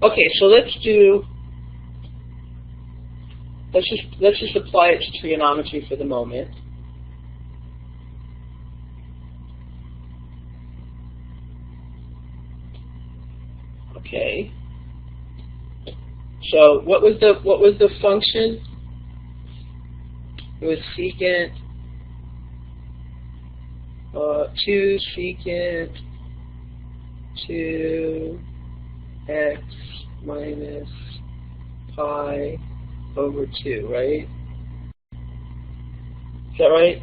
Okay, so let's just apply it to trigonometry for the moment. Okay. So what was the function? It was secant 2 secant 2x minus pi over 2, right? Is that right?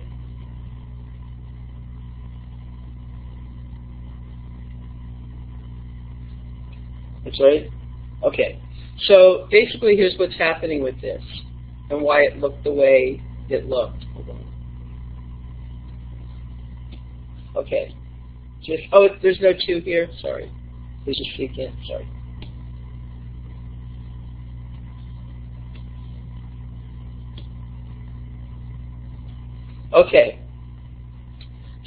That's right? Okay. So basically here's what's happening with this and why it looked the way it looked. Hold on. Okay. Oh, there's no 2 here? Sorry. There's a secant. Sorry. Okay.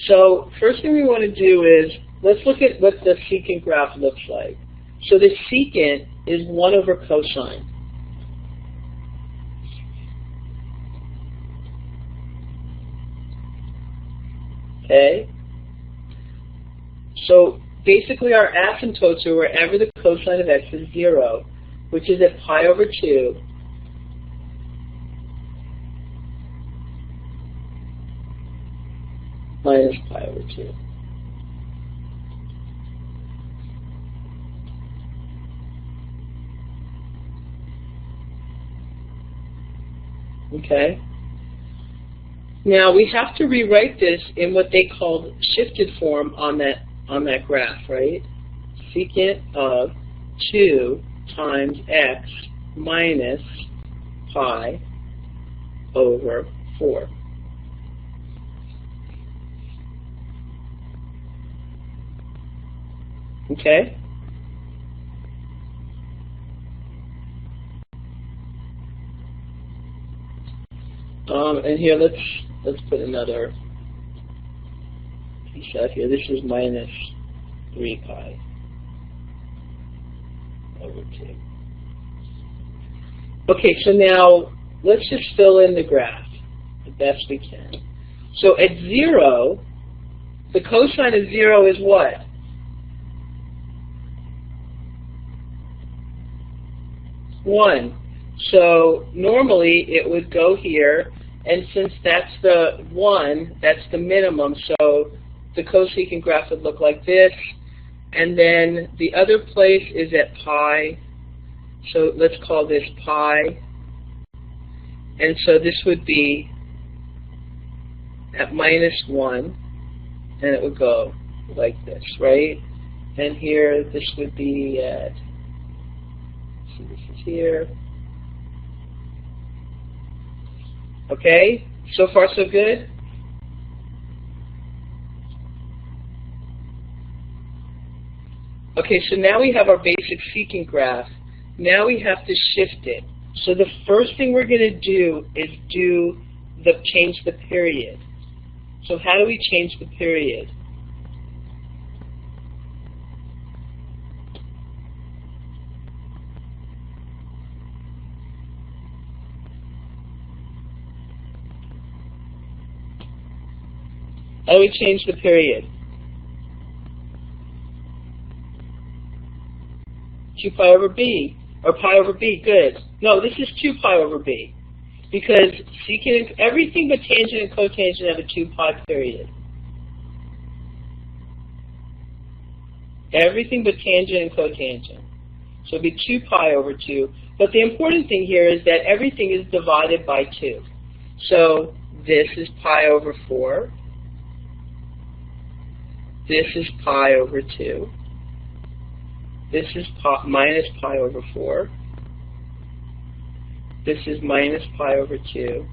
So first thing we want to do is, let's look at what the secant graph looks like. So the secant is 1 over cosine. Okay? So basically our asymptotes are wherever the cosine of x is 0, which is at pi over 2 minus pi over 2. Okay? Now we have to rewrite this in what they called shifted form on that graph, right? Secant of 2 times x minus pi over 4. Okay? And here let's put another piece out here. This is minus 3 pi over 2. Okay, so now let's just fill in the graph the best we can. So at 0, the cosine of 0 is what? 1. So normally it would go here, and since that's the 1, that's the minimum, so the cosecant graph would look like this, and then the other place is at pi, so let's call this pi, and so this would be at minus 1, and it would go like this, right? And here this would be at, so this is here. Okay, so far so good? Okay, so now we have our basic secant graph. Now we have to shift it. So the first thing we're going to do is change the period. So how do we change the period? How do we change the period? 2 pi over b, or pi over b, good. No, this is 2 pi over b, because secant, everything but tangent and cotangent have a 2 pi period. Everything but tangent and cotangent. So it'd be 2 pi over 2. But the important thing here is that everything is divided by 2. So this is pi over 4. This is pi over 2. This is minus pi over 4. This is minus pi over 2.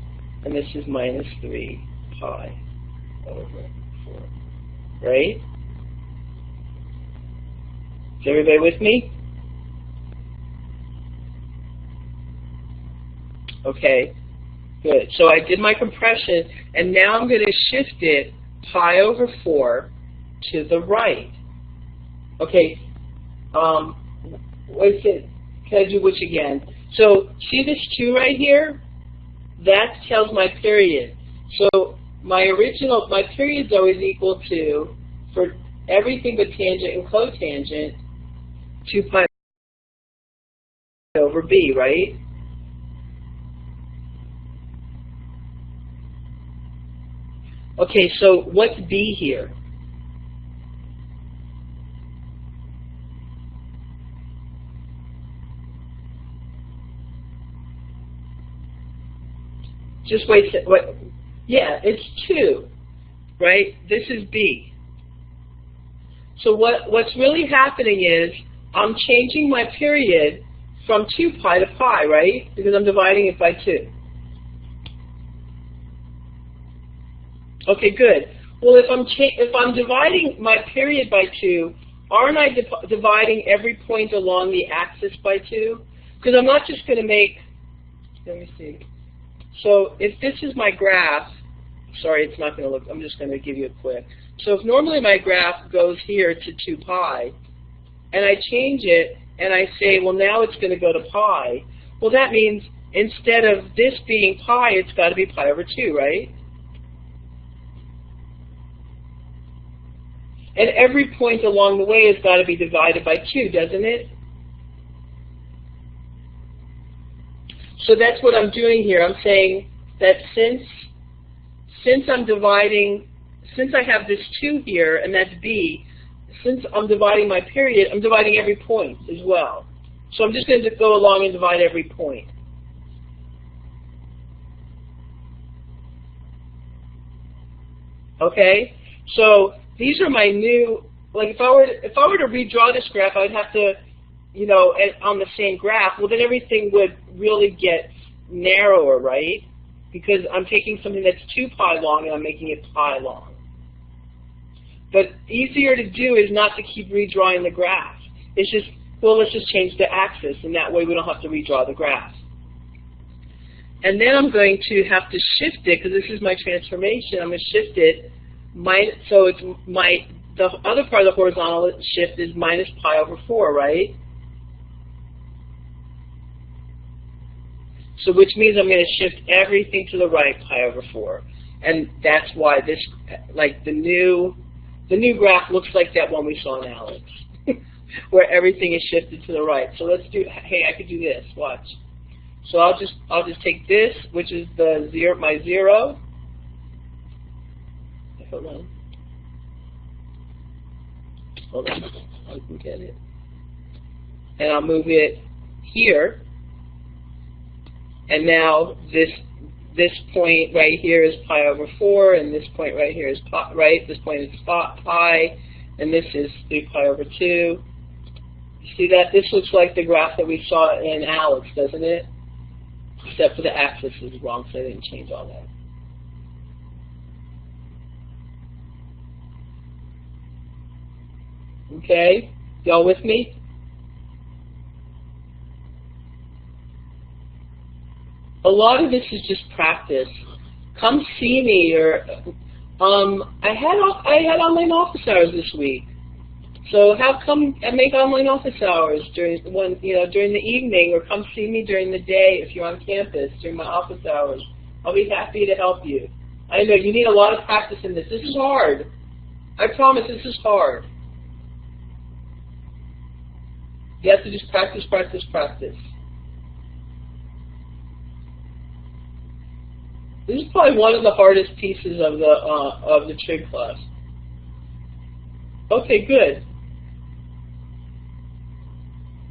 And this is minus 3 pi over 4. Right? Is everybody with me? Okay, good. So I did my compression, and now I'm going to shift it pi over 4 to the right. Okay, wait a second. Can I do which again? So see this 2 right here? That tells my period. So my period's always equal to, for everything but tangent and cotangent, 2 pi over b, right? Okay, so what's b here? Just wait a second. What? Yeah, it's 2, right? This is b. So what's really happening is I'm changing my period from 2 pi to pi, right? Because I'm dividing it by 2. Okay, good. Well, if I'm dividing my period by 2, aren't I dividing every point along the axis by 2? Because I'm not just going to make, let me see. So if this is my graph, sorry, it's not going to look, I'm just going to give you a quick. So if normally my graph goes here to 2 pi, and I change it, and I say, well, now it's going to go to pi, well, that means instead of this being pi, it's got to be pi over 2, right? And every point along the way has got to be divided by 2, doesn't it? So that's what I'm doing here. I'm saying that since I'm dividing, since I have this 2 here, and that's b, since I'm dividing my period, I'm dividing every point as well. So I'm just going to go along and divide every point. Okay? So these are my new, like if I were to redraw this graph, I would have to, you know, on the same graph, well then everything would really get narrower, right? Because I'm taking something that's 2 pi long and I'm making it pi long. But easier to do is not to keep redrawing the graph. It's just, well, let's just change the axis, and that way we don't have to redraw the graph. And then I'm going to have to shift it, because this is my transformation. I'm going to shift it, so it's the other part of the horizontal shift is minus pi over 4, right? So which means I'm going to shift everything to the right, pi over 4. And that's why this, like the new graph looks like that one we saw in Alex, where everything is shifted to the right. So let's do, hey, I could do this, watch. So I'll just take this, which is the my 0. Hold on. I can get it. And I'll move it here. And now this point right here is pi over 4, and this point right here is pi, right? This point is pi, and this is 3 pi over 2. You see that? This looks like the graph that we saw in Alex, doesn't it? Except for the axis is wrong, so I didn't change all that. Okay? Y'all with me? A lot of this is just practice. Come see me, or I had online office hours this week. So come and make online office hours during the evening, or come see me during the day if you're on campus during my office hours. I'll be happy to help you. I know you need a lot of practice in this. This is hard. I promise this is hard. You have to just practice, practice, practice. This is probably one of the hardest pieces of the trig class. Okay, good.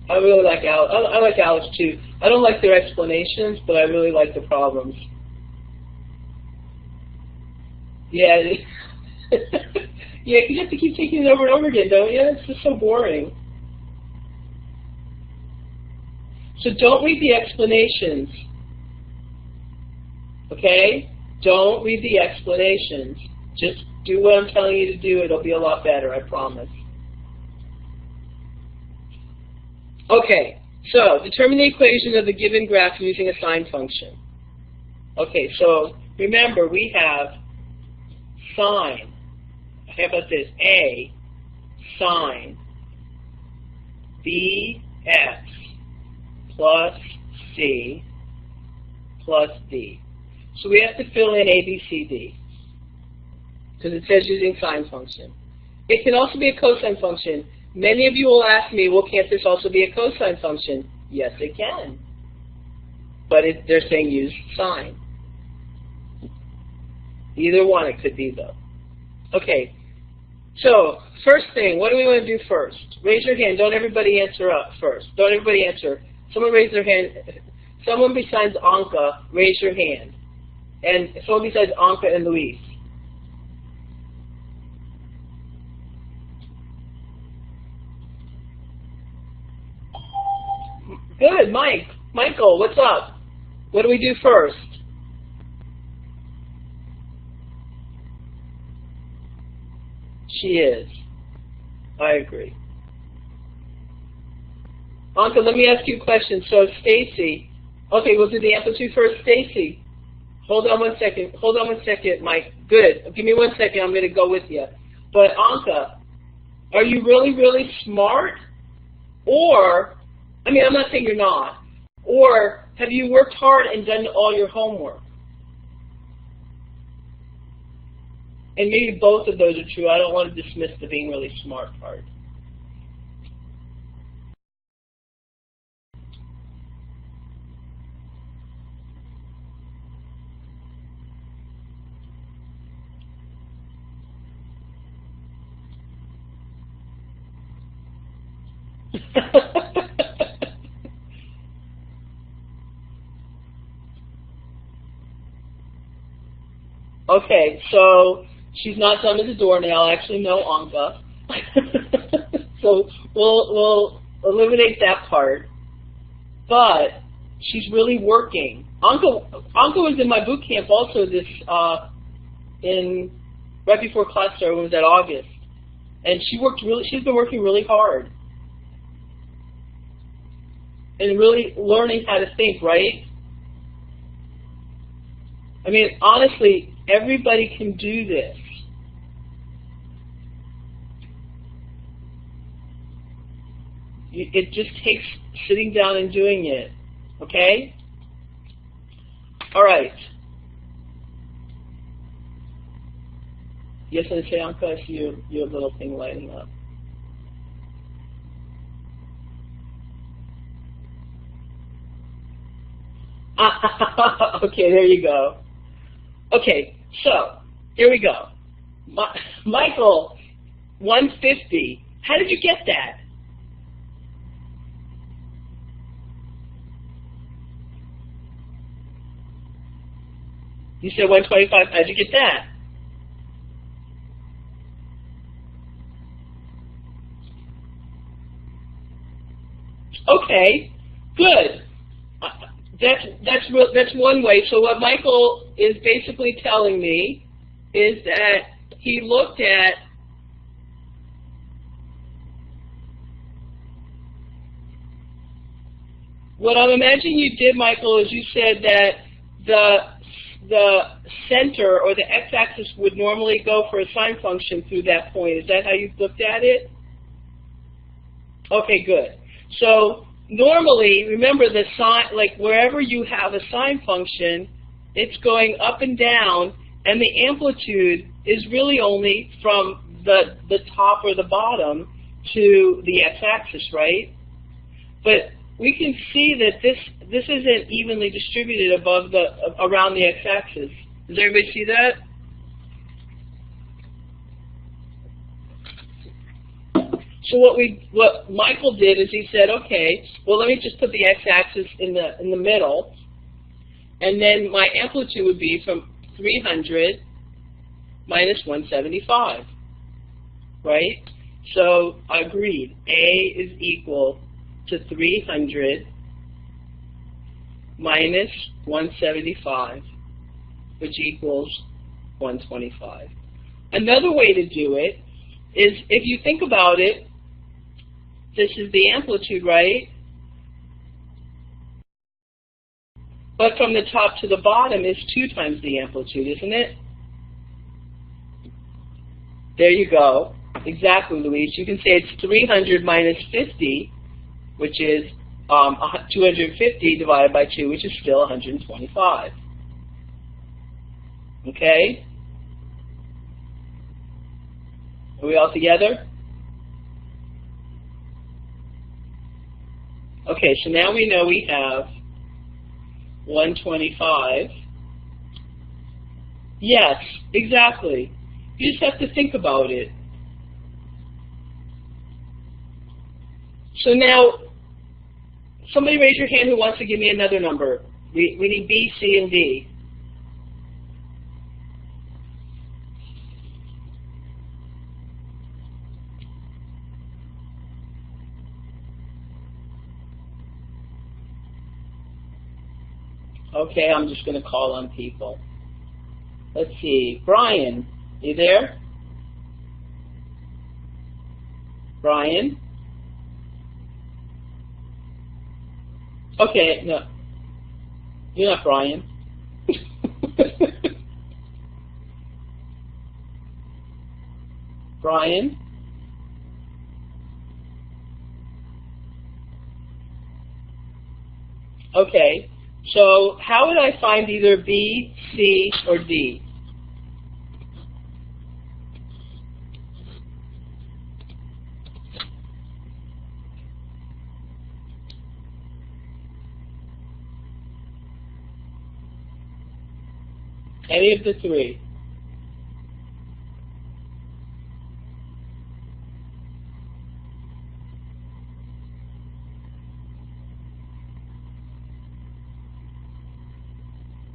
I really like Alex. I like Alex too. I don't like their explanations, but I really like the problems. Yeah. Yeah, you have to keep taking it over and over again, don't you? It's just so boring. So don't read the explanations. Okay? Don't read the explanations. Just do what I'm telling you to do. It'll be a lot better, I promise. Okay, so determine the equation of the given graph using a sine function. Okay, so remember we have sine. How about this? A sine B x plus c plus d. So we have to fill in a, b, c, d, because it says using sine function. It can also be a cosine function. Many of you will ask me, well, can't this also be a cosine function? Yes, it can. But they're saying use sine. Either one it could be, though. Okay, so first thing, what do we want to do first? Raise your hand. Don't everybody answer up first. Don't everybody answer. Someone raise their hand. Someone besides Anka, raise your hand. And someone besides Anka and Luis. Good, Mike. Michael, what's up? What do we do first? She is. I agree. Anka, let me ask you a question. So, Stacy, okay, we'll do the amplitude first. Stacy, hold on one second. Hold on 1 second, Mike. Good. Give me 1 second. I'm going to go with you. But, Anka, are you really, really smart? Or, I mean, I'm not saying you're not. Or, have you worked hard and done all your homework? And maybe both of those are true. I don't want to dismiss the being really smart part. Okay, so she's not dumb as a doornail. Actually, no, Anka. So we'll eliminate that part. But she's really working. Anka was in my boot camp also this right before class started. It was at August, and she's been working really hard and really learning how to think. Right? I mean, honestly, everybody can do this. It just takes sitting down and doing it, okay? All right. Yes, I say, Anka, I see your little thing lighting up. Okay, there you go. Okay, so here we go. Michael, 150. How did you get that? You said 125. How'd you get that? Okay, good. That's one way. So what Michael is basically telling me is that he looked at what I'm imagining you did, Michael, is you said that the center or the x-axis would normally go for a sine function through that point. Is that how you looked at it? Okay, good. So normally, remember the sine, like wherever you have a sine function, it's going up and down, and the amplitude is really only from the top or the bottom to the x-axis, right? But we can see that this isn't evenly distributed around the x-axis. Does everybody see that? So what Michael did is he said, okay, well, let me just put the x-axis in the middle, and then my amplitude would be from 300 minus 175, right? So I agreed. A is equal to 300 minus 175, which equals 125. Another way to do it is, if you think about it, this is the amplitude, right? But from the top to the bottom is 2 times the amplitude, isn't it? There you go. Exactly, Louise. You can say it's 300 minus 50, which is 250 divided by 2, which is still 125. Okay? Are we all together? Okay, so now we know we have 125. Yes, exactly. You just have to think about it. So now, somebody raise your hand who wants to give me another number. We need B, C, and D. Okay, I'm just going to call on people. Let's see. Brian, you there? Brian? Okay, no. You're not Brian. Brian? Okay. So how would I find either B, C, or D? Any of the three?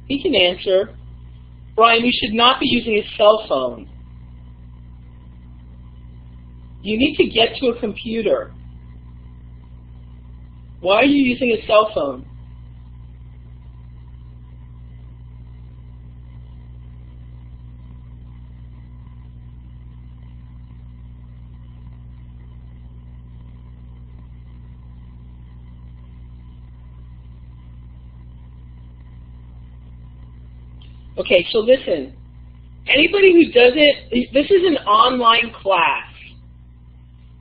He can answer. Brian, you should not be using a cell phone. You need to get to a computer. Why are you using a cell phone? Okay, so listen. Anybody who doesn't, this is an online class.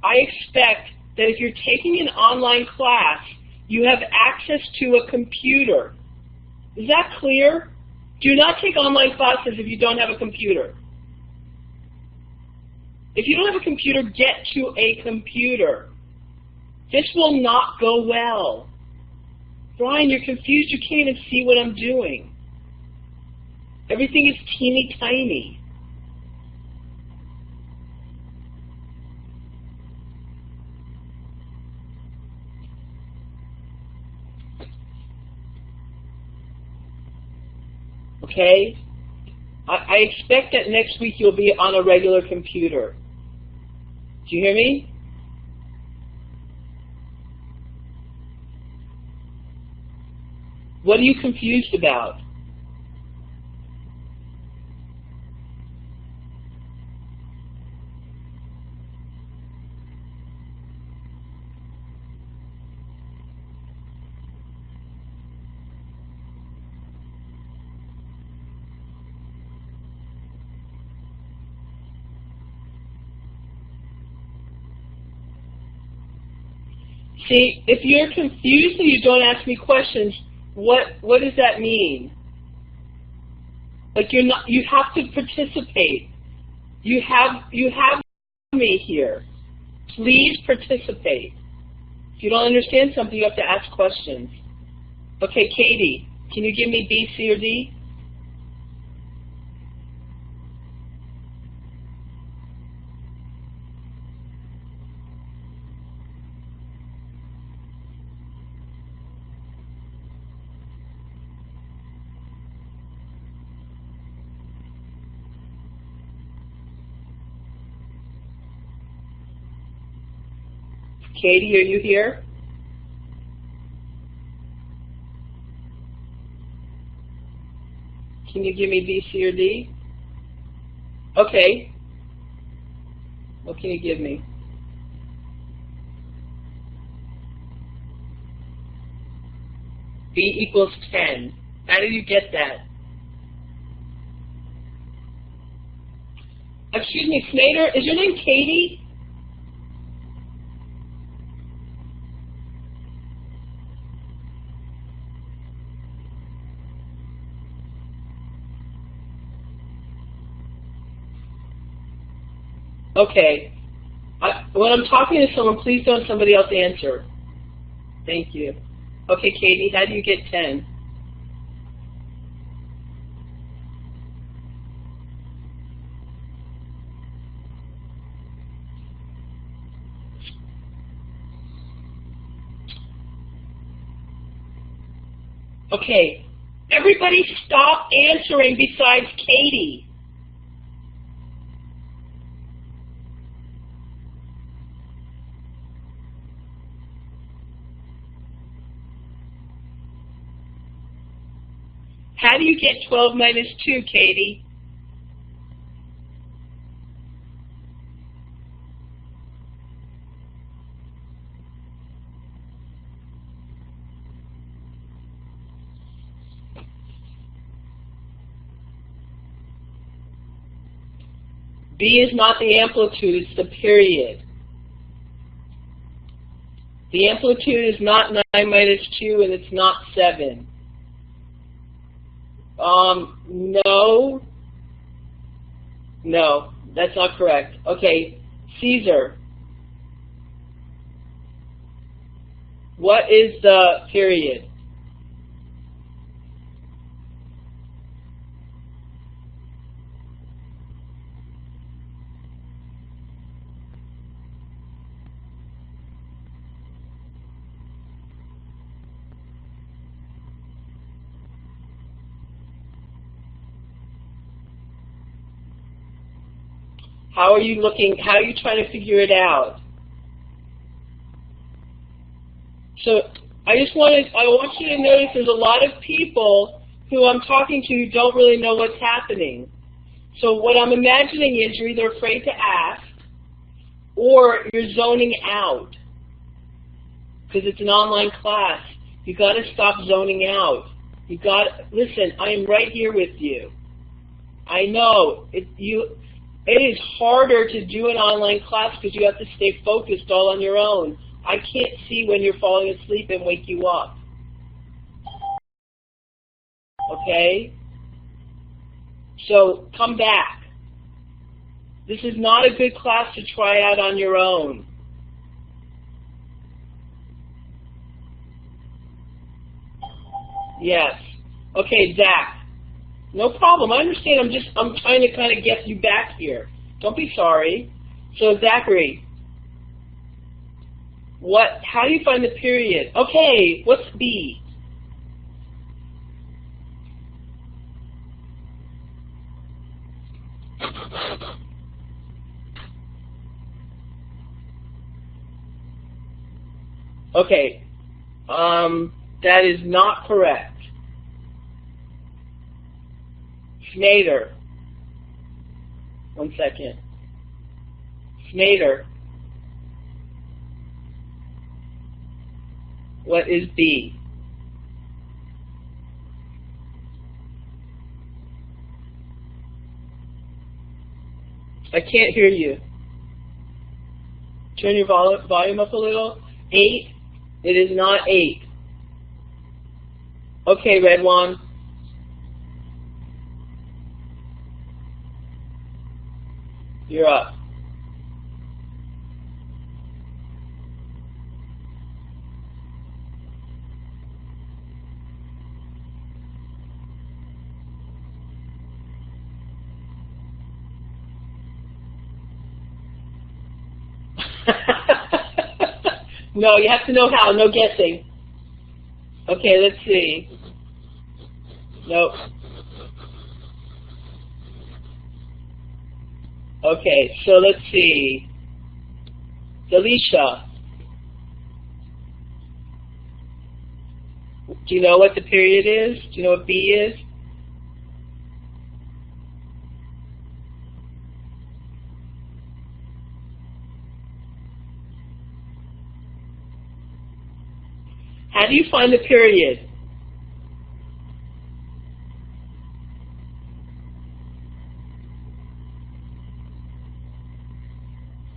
I expect that if you're taking an online class, you have access to a computer. Is that clear? Do not take online classes if you don't have a computer. If you don't have a computer, get to a computer. This will not go well. Brian, you're confused. You can't even see what I'm doing. Everything is teeny tiny. Okay? I expect that next week you'll be on a regular computer. Do you hear me? What are you confused about? See, if you're confused and you don't ask me questions, what does that mean? Like you have to participate. You have me here. Please participate. If you don't understand something, you have to ask questions. Okay, Katie, can you give me B, C, or D? Katie, are you here? Can you give me B, C, or D? Okay. What can you give me? B equals 10. How did you get that? Excuse me, Snyder, is your name Katie? Okay. When I'm talking to someone, please don't somebody else answer. Thank you. Okay, Katie, how do you get 10? Okay, everybody stop answering besides Katie. How do you get 12 minus 2, Katie? B is not the amplitude, it's the period. The amplitude is not 9 minus 2, and it's not 7. No, that's not correct. Okay, Caesar. What is the period? How are you looking? How are you trying to figure it out? So I want you to notice there's a lot of people who I'm talking to who don't really know what's happening. So what I'm imagining is you're either afraid to ask or you're zoning out because it's an online class. You got to stop zoning out. You got listen. I am right here with you. I know it is harder to do an online class because you have to stay focused all on your own. I can't see when you're falling asleep and wake you up. Okay? So come back. This is not a good class to try out on your own. Yes. Okay, Zach. No problem. I understand. I'm trying to kind of get you back here. Don't be sorry. So Zachary, how do you find the period? Okay, what's B? Okay, that is not correct. Snyder. One second. Snyder. What is B? I can't hear you. Turn your volume up a little. 8? It is not 8. Okay, Red One. You're up. No, you have to know how. No guessing. Okay, let's see. Nope. Okay, so let's see. Delisha. Do you know what the period is? Do you know what B is? How do you find the period?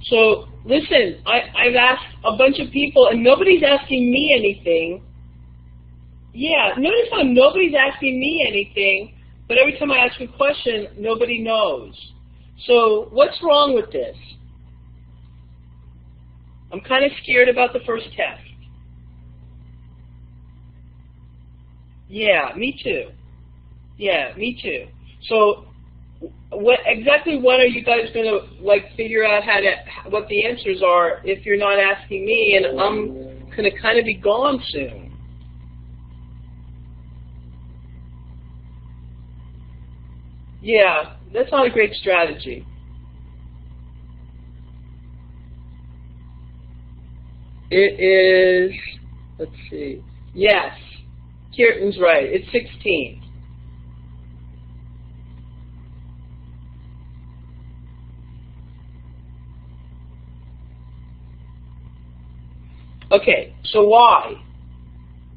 So, listen, I've asked a bunch of people, and nobody's asking me anything. Yeah, notice how nobody's asking me anything, but every time I ask a question, nobody knows. So, what's wrong with this? I'm kind of scared about the first test. Yeah, me too. Yeah, me too. So exactly what are you guys going to like figure out what the answers are if you're not asking me, and I'm going to kind of be gone soon? Yeah, that's not a great strategy. It is, let's see, yes, Kirtan's right, it's 16. Okay, so why?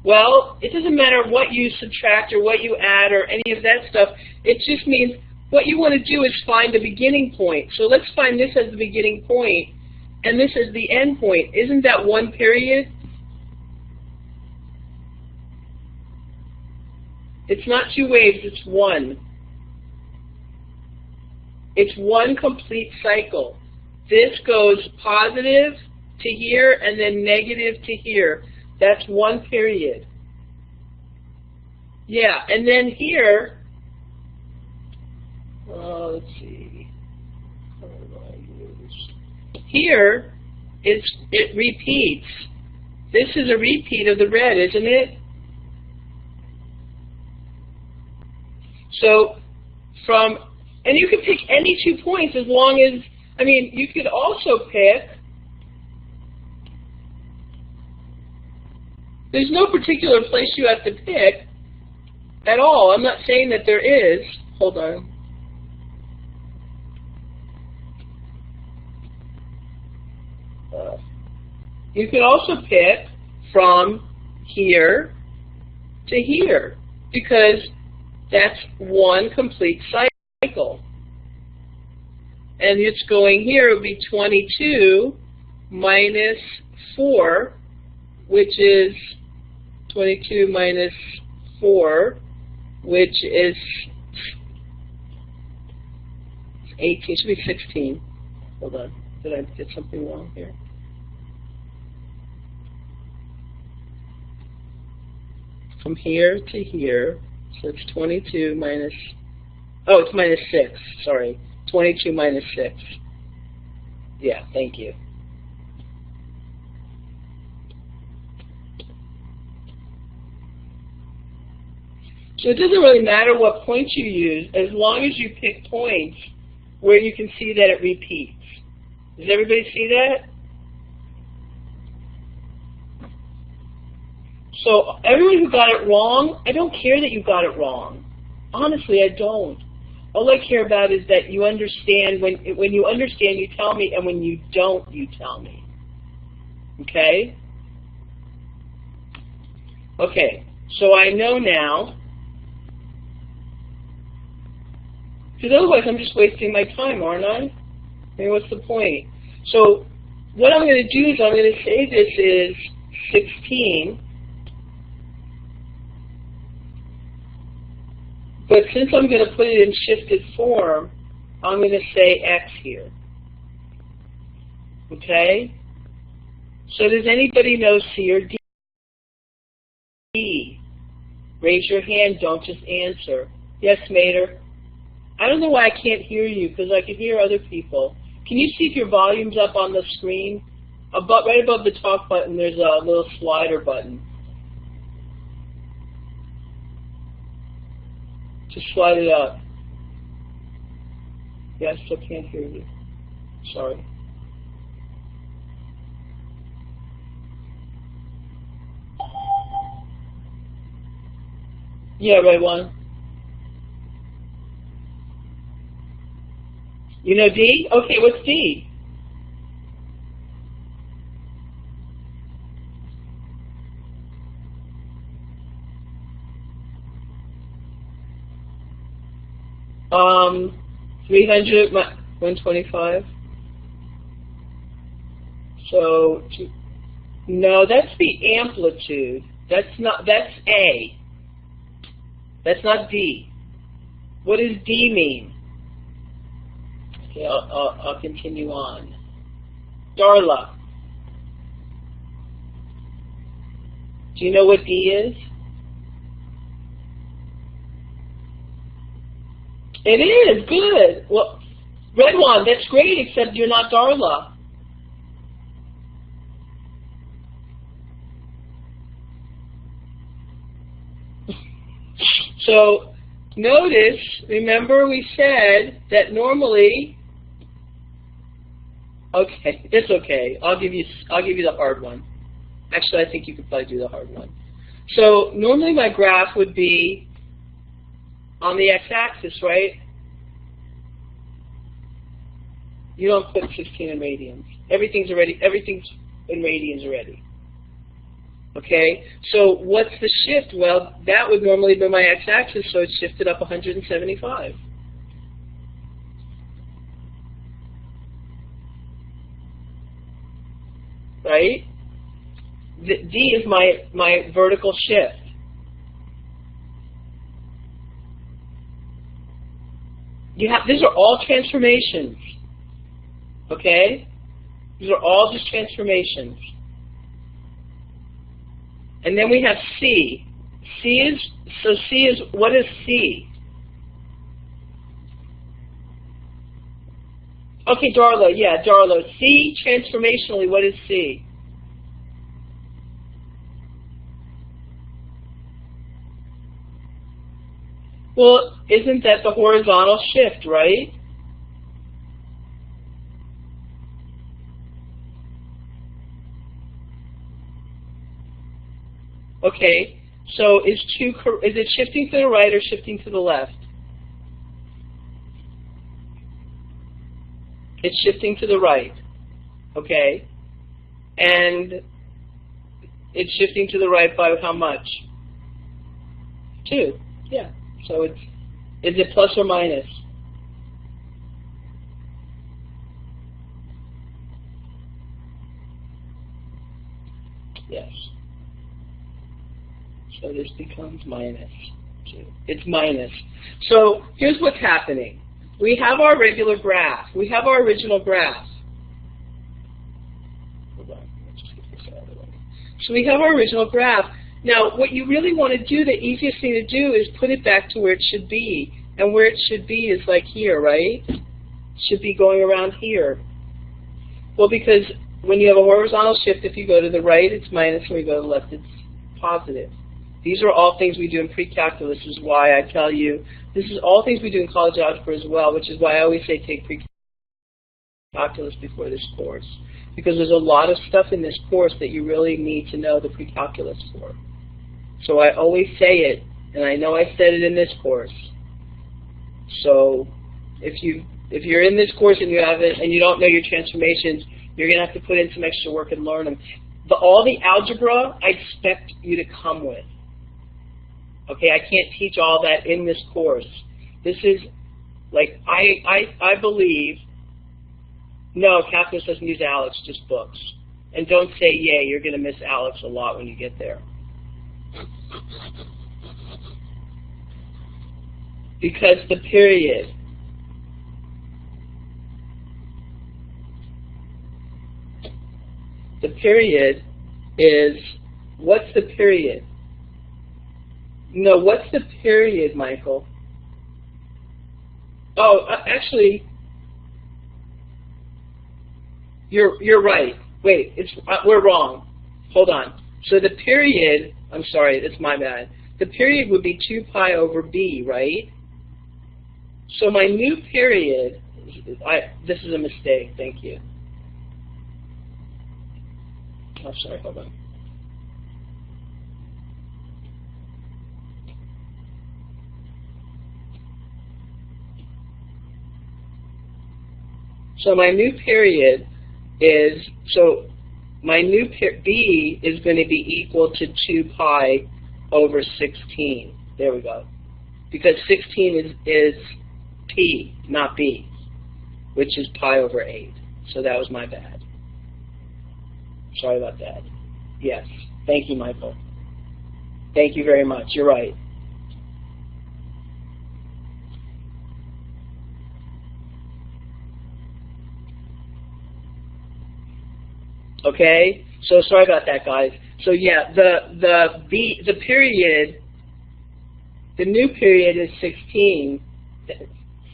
Well, it doesn't matter what you subtract or what you add or any of that stuff. It just means what you want to do is find the beginning point. So let's find this as the beginning point, and this is the end point. Isn't that one period? It's not two waves, it's one. It's one complete cycle. This goes positive to here and then negative to here. That's one period. Yeah, and then here, let's see. Here, it repeats. This is a repeat of the red, isn't it? So, and you can pick any 2 points as long as, I mean, you could also pick, there's no particular place you have to pick at all. I'm not saying that there is. Hold on. You can also pick from here to here, because that's one complete cycle. And it's going here, it would be 22 minus 4, which is 22 minus 4, which is 18. It should be 16. Hold on. Did I get something wrong here? From here to here, so it's 22 minus, oh, it's minus 6. Sorry. 22 minus 6. Yeah, thank you. So it doesn't really matter what points you use, as long as you pick points where you can see that it repeats. Does everybody see that? So everyone who got it wrong, I don't care that you got it wrong. Honestly, I don't. All I care about is that you understand. When you understand, you tell me, and when you don't, you tell me. Okay? Okay, so I know now, because otherwise I'm just wasting my time, aren't I? I mean, what's the point? So what I'm going to do is I'm going to say this is 16, but since I'm going to put it in shifted form, I'm going to say X here. Okay? So does anybody know C or D? Raise your hand, don't just answer. Yes, Mater? I don't know why I can't hear you, because I can hear other people. Can you see if your volume's up on the screen? Right above the talk button, there's a little slider button. Just slide it up. Yeah, I still can't hear you. Sorry. Yeah, right one. You know D? Okay, what's D? Um, 300, 125. So, no, that's the amplitude. That's A. That's not D. What does D mean? Okay, I'll continue on. Darla. Do you know what D is? It is, good. Well, Red One, that's great, except you're not Darla. So, notice, remember we said that normally, okay, it's okay. I'll give you the hard one. Actually, I think you could probably do the hard one. So, normally my graph would be on the x-axis, right? You don't put 16 in radians. Everything's in radians already. Okay, so what's the shift? Well, that would normally be my x-axis, so it's shifted up 175. Right? D is my vertical shift. These are all transformations. Okay? These are all just transformations. And then we have C. What is C? Okay, Darla, yeah, Darla. C, transformationally, what is C? Well, isn't that the horizontal shift, right? Okay, so is it shifting to the right or shifting to the left? It's shifting to the right, okay? And it's shifting to the right by how much? 2, yeah. So is it plus or minus? Yes. So this becomes minus 2. It's minus. So here's what's happening. We have our regular graph. We have our original graph. Hold on. Let's just get this out of the way. So we have our original graph. Now, what you really want to do, the easiest thing to do is put it back to where it should be. And where it should be is like here, right? It should be going around here. Well, because when you have a horizontal shift, if you go to the right, it's minus. When you go to the left, it's positive. These are all things we do in pre-calculus, is why I tell you, this is all things we do in college algebra as well, which is why I always say take pre-calculus before this course. Because there's a lot of stuff in this course that you really need to know the pre-calculus for. So I always say it, and I know I said it in this course. So if you're in this course and you haven't, and you don't know your transformations, you're going to have to put in some extra work and learn them. All the algebra I expect you to come with. Okay, I can't teach all that in this course. This is, like, I believe, no, calculus doesn't use ALEKS, just books. And don't say, yay, you're going to miss ALEKS a lot when you get there. Because the period, is, what's the period? No, what's the period, Michael? Oh, actually, you're right. Wait, we're wrong. Hold on. So the period, I'm sorry, it's my bad. The period would be 2 pi over b, right? So my new period, this is a mistake, thank you. Oh, sorry, hold on. So my new period is, b is going to be equal to 2 pi over 16. There we go. Because 16 is p, not b, which is pi over 8. So that was my bad. Sorry about that. Yes. Thank you, Michael. Thank you very much. You're right. Okay? So sorry about that, guys. So yeah, the period, the new period is 16.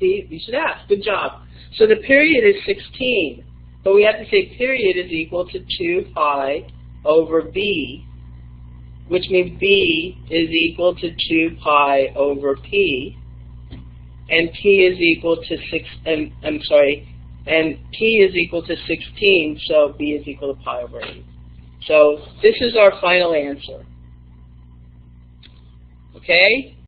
See, you should ask. Good job. So the period is 16, but we have to say period is equal to 2 pi over b, which means b is equal to 2 pi over p, and p is equal to and p is equal to 16, so b is equal to pi over 8. So this is our final answer. Okay?